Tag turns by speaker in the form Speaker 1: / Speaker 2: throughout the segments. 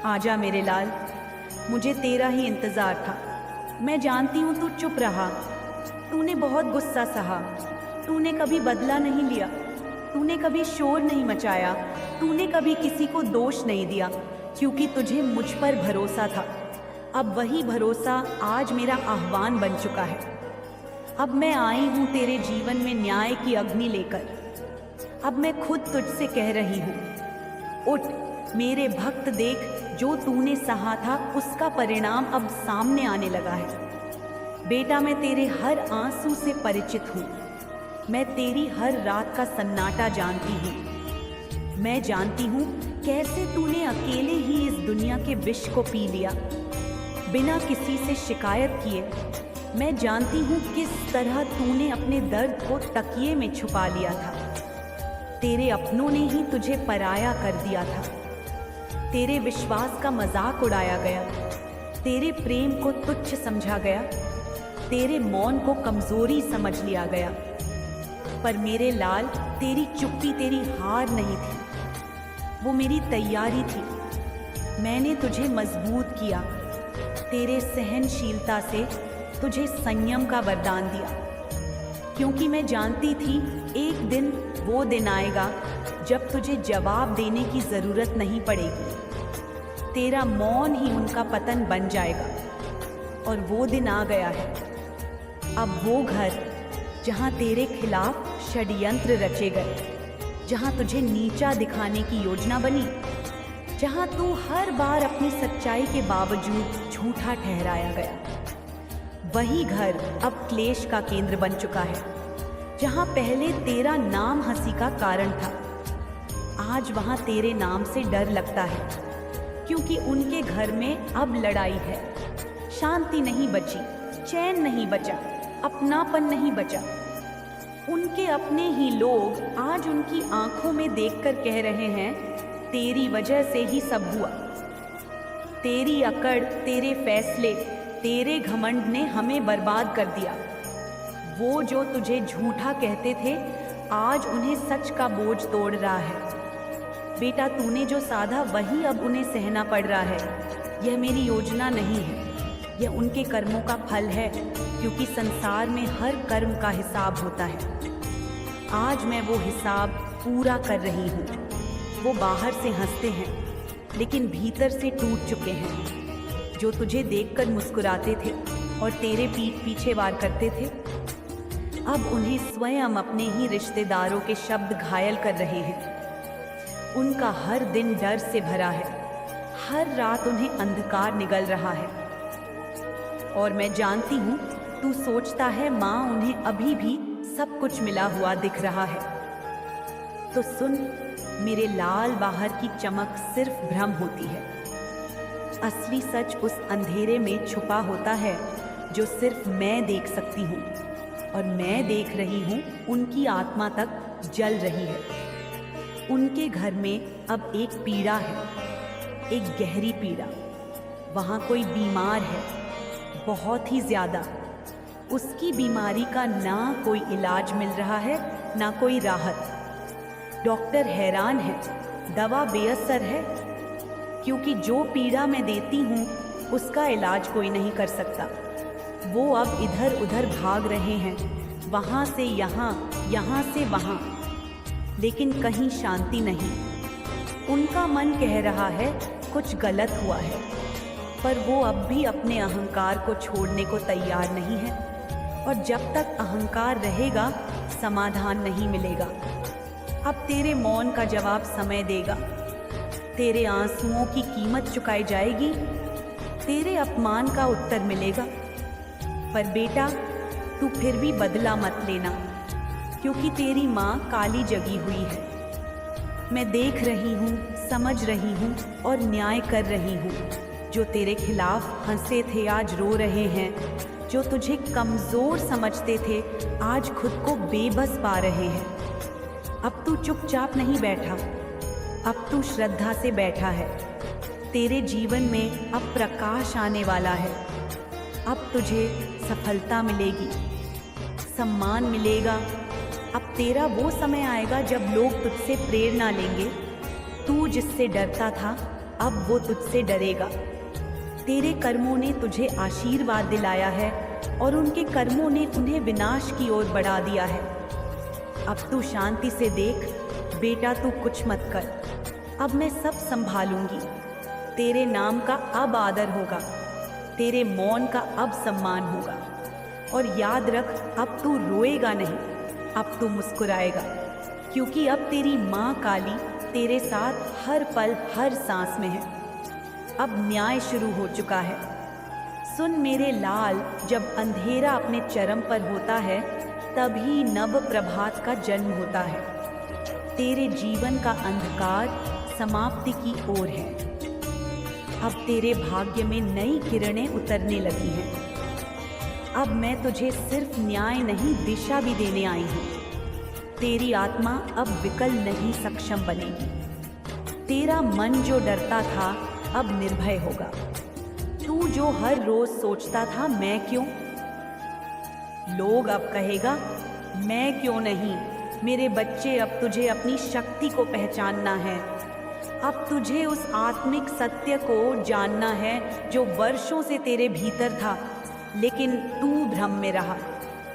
Speaker 1: आजा मेरे लाल, मुझे तेरा ही इंतज़ार था। मैं जानती हूँ तू चुप रहा, तूने बहुत गुस्सा सहा, तूने कभी बदला नहीं लिया, तूने कभी शोर नहीं मचाया, तूने कभी किसी को दोष नहीं दिया, क्योंकि तुझे मुझ पर भरोसा था। अब वही भरोसा आज मेरा आह्वान बन चुका है। अब मैं आई हूँ तेरे जीवन में न्याय की अग्नि लेकर। अब मैं खुद तुझसे कह रही हूँ, उठ मेरे भक्त, देख जो तूने सहा था उसका परिणाम अब सामने आने लगा है। बेटा, मैं तेरे हर आंसू से परिचित हूँ। मैं तेरी हर रात का सन्नाटा जानती हूँ। मैं जानती हूँ कैसे तूने अकेले ही इस दुनिया के विष को पी लिया, बिना किसी से शिकायत किए। मैं जानती हूँ किस तरह तूने अपने दर्द को तकिए में छुपा लिया था। तेरे अपनों ने ही तुझे पराया कर दिया था। तेरे विश्वास का मजाक उड़ाया गया, तेरे प्रेम को तुच्छ समझा गया, तेरे मौन को कमजोरी समझ लिया गया। पर मेरे लाल, तेरी चुप्पी तेरी हार नहीं थी, वो मेरी तैयारी थी। मैंने तुझे मजबूत किया, तेरे सहनशीलता से तुझे संयम का वरदान दिया, क्योंकि मैं जानती थी एक दिन वो दिन आएगा जब तुझे जवाब देने की जरूरत नहीं पड़ेगी। तेरा मौन ही उनका पतन बन जाएगा, और वो दिन आ गया है। अब वो घर जहाँ तेरे खिलाफ षड्यंत्र रचे गए, जहाँ तुझे नीचा दिखाने की योजना बनी, जहाँ तू हर बार अपनी सच्चाई के बावजूद झूठा ठहराया गया, वही घर अब क्लेश का केंद्र बन चुका है। जहाँ पहले तेरा नाम हंसी का कारण था, आज वहाँ तेरे नाम से डर लगता है, क्योंकि उनके घर में अब लड़ाई है। शांति नहीं बची, चैन नहीं बचा, अपनापन नहीं बचा। उनके अपने ही लोग आज उनकी आंखों में देखकर कह रहे हैं, तेरी वजह से ही सब हुआ। तेरी अकड़, तेरे फैसले, तेरे घमंड ने हमें बर्बाद कर दिया। वो जो तुझे झूठा कहते थे, आज उन्हें सच का बोझ तोड़ रहा है। बेटा, तूने जो साधा वही अब उन्हें सहना पड़ रहा है। यह मेरी योजना नहीं है, यह उनके कर्मों का फल है, क्योंकि संसार में हर कर्म का हिसाब होता है। आज मैं वो हिसाब पूरा कर रही हूँ। वो बाहर से हंसते हैं, लेकिन भीतर से टूट चुके हैं। जो तुझे देखकर मुस्कुराते थे और तेरे पीठ पीछे वार करते थे, अब उन्हें स्वयं अपने ही रिश्तेदारों के शब्द घायल कर रहे हैं। उनका हर दिन डर से भरा है, हर रात उन्हें अंधकार निगल रहा है। और मैं जानती हूँ तू सोचता है माँ उन्हें अभी भी सब कुछ मिला हुआ दिख रहा है। तो सुन मेरे लाल, बाहर की चमक सिर्फ भ्रम होती है। असली सच उस अंधेरे में छुपा होता है जो सिर्फ मैं देख सकती हूँ, और मैं देख रही हूँ उनकी आत्मा तक जल रही है। उनके घर में अब एक पीड़ा है, एक गहरी पीड़ा। वहाँ कोई बीमार है, बहुत ही ज्यादा। उसकी बीमारी का ना कोई इलाज मिल रहा है, ना कोई राहत। डॉक्टर हैरान है, दवा बेअसर है, क्योंकि जो पीड़ा मैं देती हूँ उसका इलाज कोई नहीं कर सकता। वो अब इधर उधर भाग रहे हैं, वहाँ से यहाँ, यहाँ से वहाँ, लेकिन कहीं शांति नहीं। उनका मन कह रहा है कुछ गलत हुआ है, पर वो अब भी अपने अहंकार को छोड़ने को तैयार नहीं है। और जब तक अहंकार रहेगा, समाधान नहीं मिलेगा। अब तेरे मौन का जवाब समय देगा, तेरे आंसुओं की कीमत चुकाई जाएगी, तेरे अपमान का उत्तर मिलेगा। पर बेटा, तू फिर भी बदला मत लेना, क्योंकि तेरी माँ काली जगी हुई है। मैं देख रही हूँ, समझ रही हूँ और न्याय कर रही हूँ। जो तेरे खिलाफ हंसे थे आज रो रहे हैं, जो तुझे कमज़ोर समझते थे आज खुद को बेबस पा रहे हैं। अब तू चुपचाप नहीं बैठा, अब तू श्रद्धा से बैठा है। तेरे जीवन में अब प्रकाश आने वाला है। अब तुझे सफलता मिलेगी, सम्मान मिलेगा। अब तेरा वो समय आएगा जब लोग तुझसे प्रेरणा लेंगे। तू जिससे डरता था अब वो तुझसे डरेगा। तेरे कर्मों ने तुझे आशीर्वाद दिलाया है और उनके कर्मों ने उन्हें विनाश की ओर बढ़ा दिया है। अब तू शांति से देख बेटा, तू कुछ मत कर, अब मैं सब संभालूंगी। तेरे नाम का अब आदर होगा, तेरे मौन का अब सम्मान होगा। और याद रख, अब तू रोएगा नहीं, अब तू मुस्कुराएगा, क्योंकि अब तेरी माँ काली तेरे साथ हर पल हर सांस में है। अब न्याय शुरू हो चुका है। सुन मेरे लाल, जब अंधेरा अपने चरम पर होता है तभी नव प्रभात का जन्म होता है। तेरे जीवन का अंधकार समाप्ति की ओर है। अब तेरे भाग्य में नई किरणें उतरने लगी हैं। अब मैं तुझे सिर्फ न्याय नहीं, दिशा भी देने आई हूँ। तेरी आत्मा अब विकल नहीं, सक्षम बनेगी। तेरा मन जो डरता था अब निर्भय होगा। तू जो हर रोज सोचता था मैं क्यों, लोग अब कहेगा मैं क्यों नहीं। मेरे बच्चे, अब तुझे अपनी शक्ति को पहचानना है। अब तुझे उस आत्मिक सत्य को जानना है जो वर्षों से तेरे भीतर था, लेकिन तू भ्रम में रहा।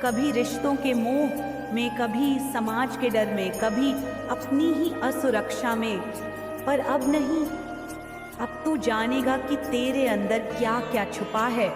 Speaker 1: कभी रिश्तों के मोह में, कभी समाज के डर में, कभी अपनी ही असुरक्षा में, पर अब नहीं। अब तू जानेगा कि तेरे अंदर क्या क्या छुपा है।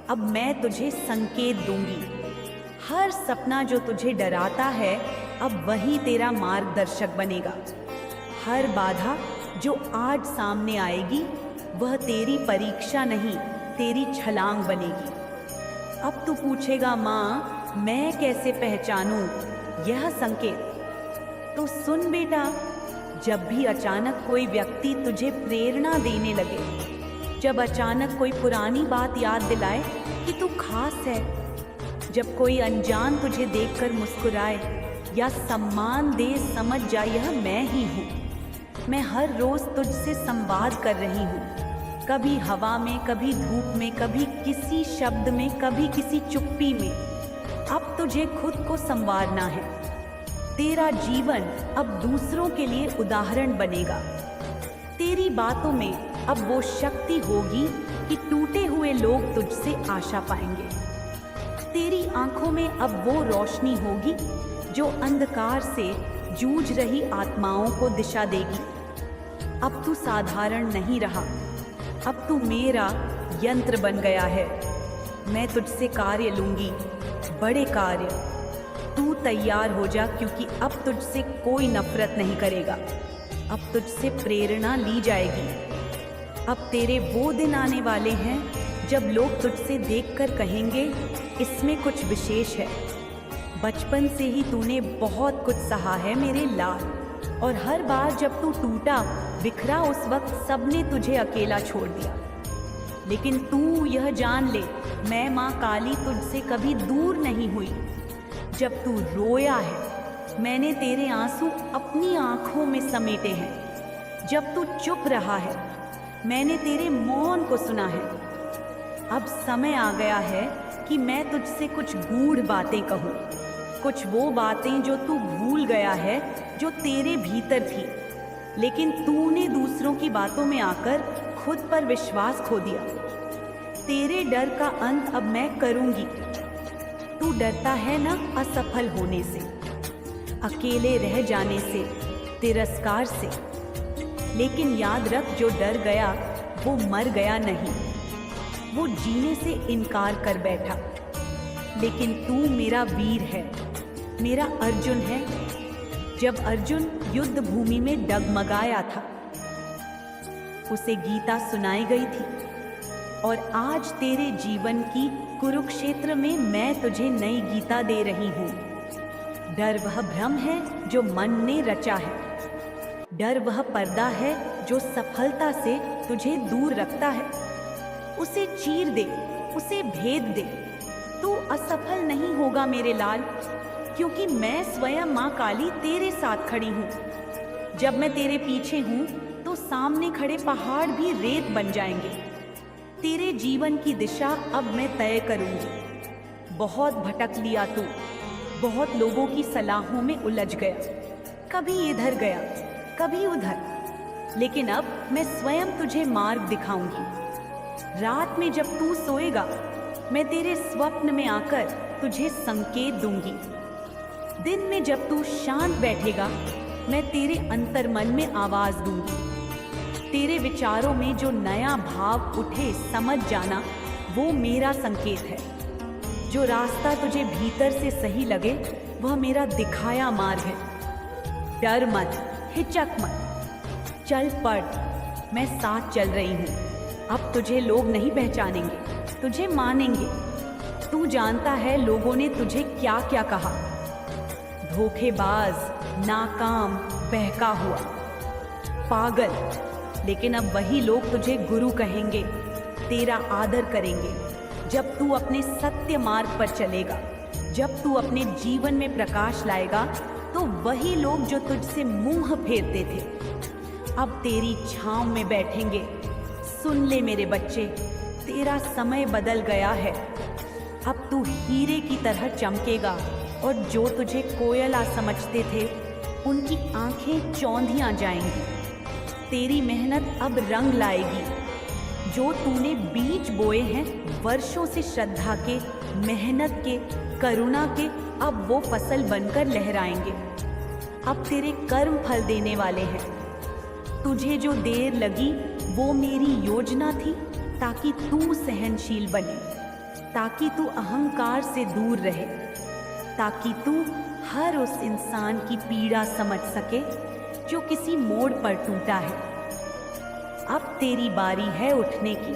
Speaker 1: अब मैं तुझे संकेत दूंगी। हर सपना जो तुझे डराता है अब वही तेरा मार्गदर्शक बनेगा। हर बाधा जो आज सामने आएगी वह तेरी परीक्षा नहीं, तेरी छलांग बनेगी। अब तू पूछेगा माँ, मैं कैसे पहचानूं यह संकेत? तो सुन बेटा, जब भी अचानक कोई व्यक्ति तुझे प्रेरणा देने लगे, जब अचानक कोई पुरानी बात याद दिलाए कि तू खास है, जब कोई अनजान तुझे देखकर मुस्कुराए या सम्मान दे, समझ जा यह मैं ही हूँ। मैं हर रोज तुझसे संवाद कर रही हूँ, कभी हवा में, कभी धूप में, कभी किसी शब्द में, कभी किसी चुप्पी में। अब तुझे खुद को संवारना है। तेरा जीवन अब दूसरों के लिए उदाहरण बनेगा। तेरी बातों में अब वो शक्ति होगी कि टूटे हुए लोग तुझसे आशा पाएंगे। तेरी आंखों में अब वो रोशनी होगी जो अंधकार से जूझ रही आत्माओं को दिशा देगी। अब तू साधारण नहीं रहा, अब तू मेरा यंत्र बन गया है। मैं तुझसे कार्य लूंगी, बड़े कार्य। तू तैयार हो जा, क्योंकि अब तुझसे कोई नफरत नहीं करेगा। अब तुझसे प्रेरणा ली जाएगी। अब तेरे वो दिन आने वाले हैं जब लोग तुझसे देखकर कहेंगे इसमें कुछ विशेष है। बचपन से ही तूने बहुत कुछ सहा है मेरे लाल, और हर बार जब तू टूटा बिखरा उस वक्त सबने तुझे अकेला छोड़ दिया। लेकिन तू यह जान ले, मैं माँ काली तुझसे कभी दूर नहीं हुई। जब तू रोया है मैंने तेरे आंसू अपनी आंखों में समेटे हैं। जब तू चुप रहा है मैंने तेरे मौन को सुना है। अब समय आ गया है कि मैं तुझसे कुछ गूढ़ बातें कहूँ, कुछ वो बातें जो तू भूल गया है, जो तेरे भीतर थी, लेकिन तूने दूसरों की बातों में आकर खुद पर विश्वास खो दिया। तेरे डर का अंत अब मैं करूंगी। तू डरता है ना असफल होने से, अकेले रह जाने से, तिरस्कार से, लेकिन याद रख जो डर गया वो मर गया नहीं, वो जीने से इनकार कर बैठा। लेकिन तू मेरा वीर है, मेरा अर्जुन है। जब अर्जुन युद्ध भूमि में डगमगाया था उसे गीता सुनाई गई थी, और आज तेरे जीवन की कुरुक्षेत्र में मैं तुझे नई गीता दे रही हूँ। डर वह भ्रम है जो मन ने रचा है, डर वह पर्दा है जो सफलता से तुझे दूर रखता है। उसे चीर दे, उसे भेद दे। तू असफल नहीं होगा मेरे लाल, क्योंकि मैं स्वयं माँ काली तेरे साथ खड़ी हूँ। जब मैं तेरे पीछे हूँ तो सामने खड़े पहाड़ भी रेत बन जाएंगे। तेरे जीवन की दिशा अब मैं तय करूँगी। बहुत भटक लिया तू, बहुत लोगों की सलाहों में उलझ गया, कभी इधर गया कभी उधर, लेकिन अब मैं स्वयं तुझे मार्ग दिखाऊंगी। रात में जब तू सोएगा, मैं तेरे स्वप्न में आकर तुझे संकेत दूंगी। दिन में जब तू शांत बैठेगा, मैं तेरे अंतर्मन में आवाज दूंगी। तेरे विचारों में जो नया भाव उठे, समझ जाना वो मेरा संकेत है। जो रास्ता तुझे भीतर से सही लगे, वह मेरा दिखाया मार्ग है। डर मत, हिचक मत, चल पड़, मैं साथ चल रही हूँ। अब तुझे लोग नहीं पहचानेंगे, तुझे मानेंगे। तू जानता है लोगों ने तुझे क्या क्या कहा। धोखेबाज, नाकाम, बहका हुआ, पागल। लेकिन अब वही लोग तुझे गुरु कहेंगे, तेरा आदर करेंगे। जब तू अपने सत्य मार्ग पर चलेगा, जब तू अपने जीवन में प्रकाश लाएगा, तो वही लोग जो तुझसे मुंह फेरते थे, अब तेरी छांव में बैठेंगे। सुन ले मेरे बच्चे, तेरा समय बदल गया है। अब तू हीरे की तरह चमकेगा, और जो तुझे कोयला समझते थे, उनकी आंखें चौंधियां जाएंगी। तेरी मेहनत अब रंग लाएगी। जो तूने बीज बोए हैं वर्षों से श्रद्धा के, मेहनत के, करुणा के, अब वो फसल बनकर लहराएंगे। अब तेरे कर्म फल देने वाले हैं। तुझे जो देर लगी वो मेरी योजना थी, ताकि तू सहनशील बने, ताकि तू अहंकार से दूर रहे, ताकि तू हर उस इंसान की पीड़ा समझ सके जो किसी मोड़ पर टूटा है। अब तेरी बारी है उठने की।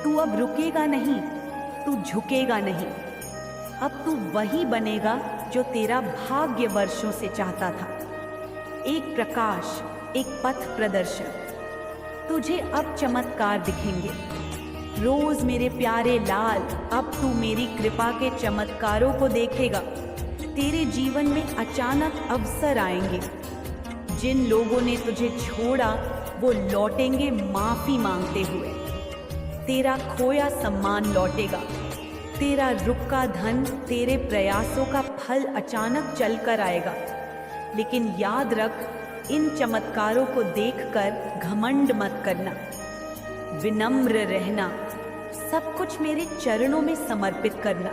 Speaker 1: तू अब रुकेगा नहीं, तू झुकेगा नहीं। अब तू वही बनेगा जो तेरा भाग्य वर्षों से चाहता था। एक प्रकाश, एक पथ प्रदर्शक। तुझे अब चमत्कार दिखेंगे। रोज मेरे प्यारे लाल, अब तू मेरी कृपा के चमत्कारों को देखेगा। तेरे जीवन में अचानक अवसर आएंगे। जिन लोगों ने तुझे छोड़ा, वो लौटेंगे माफी मांगते हुए। तेरा खोया सम्मान लौटेगा। तेरा रुका धन, तेरे प्रयासों का फल अचानक चल कर आएगा। लेकिन याद रख, इन चमत्कारों को देखकर घमंड मत करना। विनम्र रहना, सब कुछ मेरे चरणों में समर्पित करना।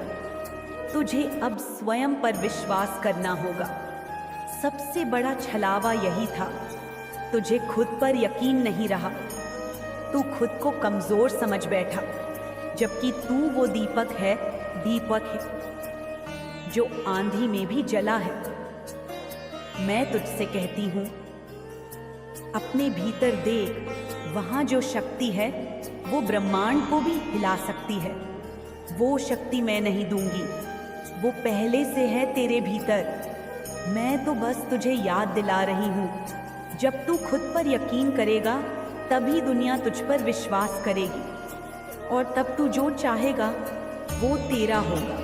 Speaker 1: तुझे अब स्वयं पर विश्वास करना होगा। सबसे बड़ा छलावा यही था, तुझे खुद पर यकीन नहीं रहा। तू खुद को कमजोर समझ बैठा, जबकि तू वो दीपक है जो आंधी में भी जला है। मैं तुझसे कहती हूँ, अपने भीतर देख, वहाँ जो शक्ति है वो ब्रह्मांड को भी हिला सकती है। वो शक्ति मैं नहीं दूंगी, वो पहले से है तेरे भीतर। मैं तो बस तुझे याद दिला रही हूँ। जब तू खुद पर यकीन करेगा, तभी दुनिया तुझ पर विश्वास करेगी, और तब तू जो चाहेगा वो तेरा होगा।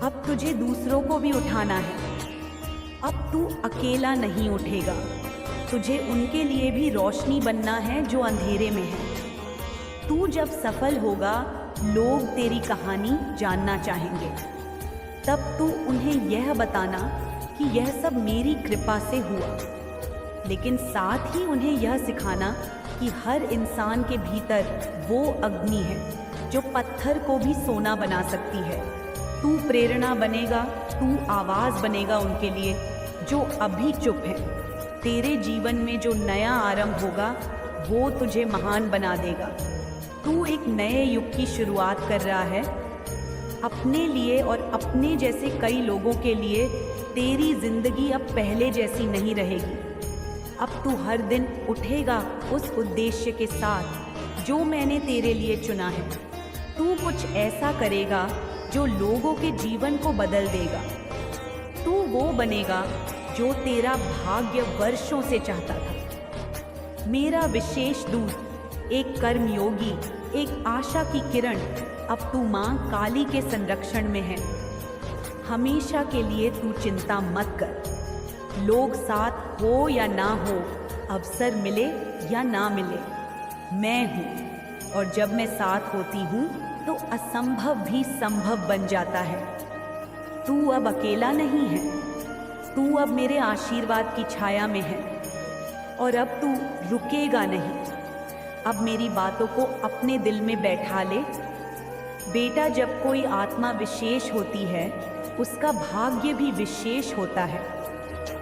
Speaker 1: अब तुझे दूसरों को भी उठाना है। अब तू अकेला नहीं उठेगा। तुझे उनके लिए भी रोशनी बनना है जो अंधेरे में है। तू जब सफल होगा, लोग तेरी कहानी जानना चाहेंगे। तब तू उन्हें यह बताना कि यह सब मेरी कृपा से हुआ, लेकिन साथ ही उन्हें यह सिखाना कि हर इंसान के भीतर वो अग्नि है जो पत्थर को भी सोना बना सकती है। तू प्रेरणा बनेगा, तू आवाज बनेगा उनके लिए जो अभी चुप है। तेरे जीवन में जो नया आरंभ होगा, वो तुझे महान बना देगा। तू एक नए युग की शुरुआत कर रहा है। अपने लिए और अपने जैसे कई लोगों के लिए तेरी जिंदगी अब पहले जैसी नहीं रहेगी। अब तू हर दिन उठेगा उस उद्देश्य के साथ जो मैंने तेरे लिए चुना है। तू कुछ ऐसा करेगा जो लोगों के जीवन को बदल देगा। तू वो बनेगा जो तेरा भाग्य वर्षों से चाहता था। मेरा विशेष दूत, एक कर्मयोगी, एक आशा की किरण, अब तू मां काली के संरक्षण में है। हमेशा के लिए तू चिंता मत कर। लोग साथ हो या ना हो, अवसर मिले या ना मिले, मैं हूँ। और जब मैं साथ होती हूँ तो असंभव भी संभव बन जाता है। तू अब अकेला नहीं है। तू अब मेरे आशीर्वाद की छाया में है। और अब तू रुकेगा नहीं। अब मेरी बातों को अपने दिल में बैठा ले। बेटा, जब कोई आत्मा विशेष होती है उसका भाग्य भी विशेष होता है।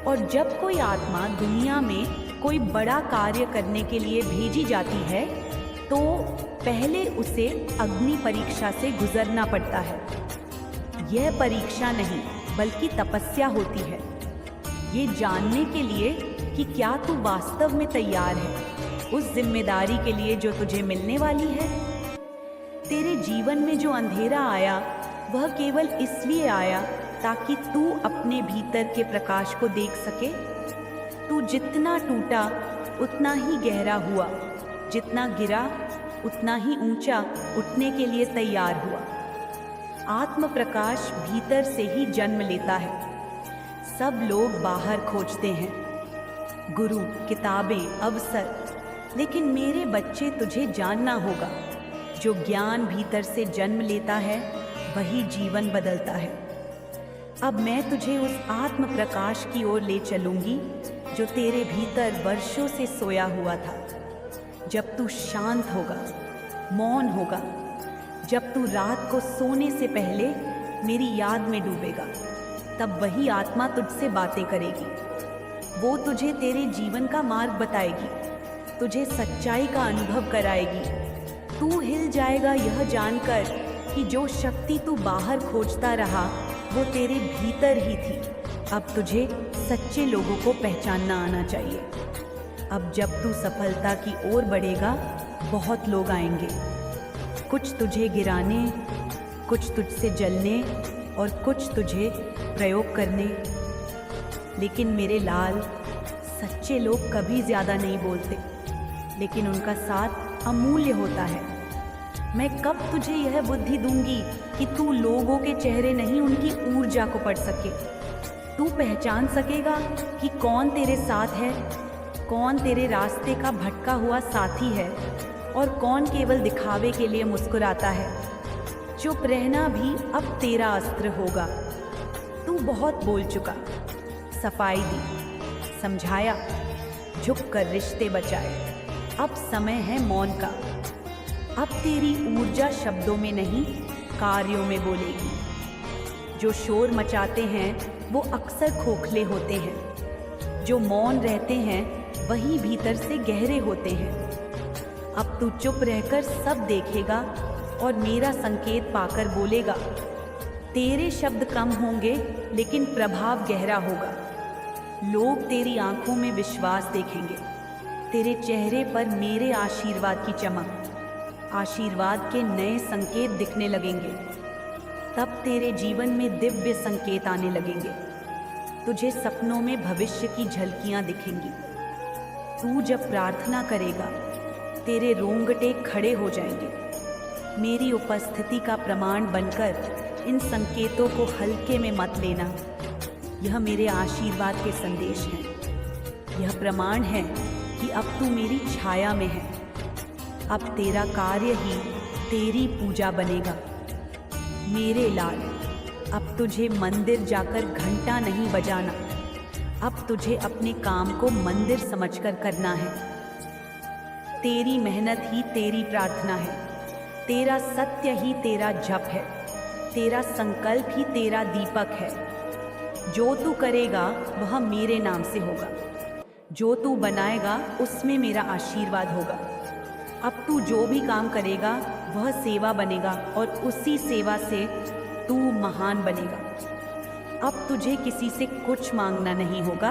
Speaker 1: और जब कोई आत्मा दुनिया में कोई बड़ा कार्य करने के लिए भेजी जाती है तो पहले उसे अग्नि परीक्षा से गुजरना पड़ता है। यह परीक्षा नहीं बल्कि तपस्या होती है, ये जानने के लिए कि क्या तू वास्तव में तैयार है उस जिम्मेदारी के लिए जो तुझे मिलने वाली है। तेरे जीवन में जो अंधेरा आया वह केवल इसलिए आया ताकि तू अपने भीतर के प्रकाश को देख सके। तू जितना टूटा उतना ही गहरा हुआ, जितना गिरा उतना ही ऊंचा उठने के लिए तैयार हुआ। आत्म प्रकाश भीतर से ही जन्म लेता है। सब लोग बाहर खोजते हैं, गुरु, किताबें, अवसर, लेकिन मेरे बच्चे तुझे जानना होगा, जो ज्ञान भीतर से जन्म लेता है वही जीवन बदलता है। अब मैं तुझे उस आत्म प्रकाश की ओर ले चलूंगी जो तेरे भीतर वर्षों से सोया हुआ था। जब तू शांत होगा, मौन होगा, जब तू रात को सोने से पहले मेरी याद में डूबेगा, तब वही आत्मा तुझसे बातें करेगी। वो तुझे तेरे जीवन का मार्ग बताएगी, तुझे सच्चाई का अनुभव कराएगी। तू हिल जाएगा यह जानकर कि जो शक्ति तू बाहर खोजता रहा वो तेरे भीतर ही थी। अब तुझे सच्चे लोगों को पहचानना आना चाहिए। अब जब तू सफलता की ओर बढ़ेगा, बहुत लोग आएंगे, कुछ तुझे गिराने, कुछ तुझसे जलने और कुछ तुझे प्रयोग करने। लेकिन मेरे लाल, सच्चे लोग कभी ज़्यादा नहीं बोलते, लेकिन उनका साथ अमूल्य होता है। मैं कब तुझे यह बुद्धि दूंगी कि तू लोगों के चेहरे नहीं उनकी ऊर्जा को पढ़ सके। तू पहचान सकेगा कि कौन तेरे साथ है, कौन तेरे रास्ते का भटका हुआ साथी है और कौन केवल दिखावे के लिए मुस्कुराता है। चुप रहना भी अब तेरा अस्त्र होगा। तू बहुत बोल चुका, सफाई दी, समझाया, झुक कर रिश्ते बचाए। अब समय है मौन का। अब तेरी ऊर्जा शब्दों में नहीं, कार्यों में बोलेगी। जो शोर मचाते हैं वो अक्सर खोखले होते हैं, जो मौन रहते हैं वही भीतर से गहरे होते हैं। अब तू चुप रहकर सब देखेगा और मेरा संकेत पाकर बोलेगा। तेरे शब्द कम होंगे लेकिन प्रभाव गहरा होगा। लोग तेरी आंखों में विश्वास देखेंगे, तेरे चेहरे पर मेरे आशीर्वाद की चमक, आशीर्वाद के नए संकेत दिखने लगेंगे। तब तेरे जीवन में दिव्य संकेत आने लगेंगे। तुझे सपनों में भविष्य की झलकियां दिखेंगी। तू जब प्रार्थना करेगा तेरे रोंगटे खड़े हो जाएंगे। मेरी उपस्थिति का प्रमाण बनकर इन संकेतों को हल्के में मत लेना। यह मेरे आशीर्वाद के संदेश हैं। यह प्रमाण है कि अब तू मेरी छाया में है। अब तेरा कार्य ही तेरी पूजा बनेगा। मेरे लाल, अब तुझे मंदिर जाकर घंटा नहीं बजाना। अब तुझे अपने काम को मंदिर समझकर करना है। तेरी मेहनत ही तेरी प्रार्थना है, तेरा सत्य ही तेरा जप है, तेरा संकल्प ही तेरा दीपक है। जो तू करेगा वह मेरे नाम से होगा, जो तू बनाएगा उसमें मेरा आशीर्वाद होगा। अब तू जो भी काम करेगा वह सेवा बनेगा और उसी सेवा से तू महान बनेगा। अब तुझे किसी से कुछ मांगना नहीं होगा।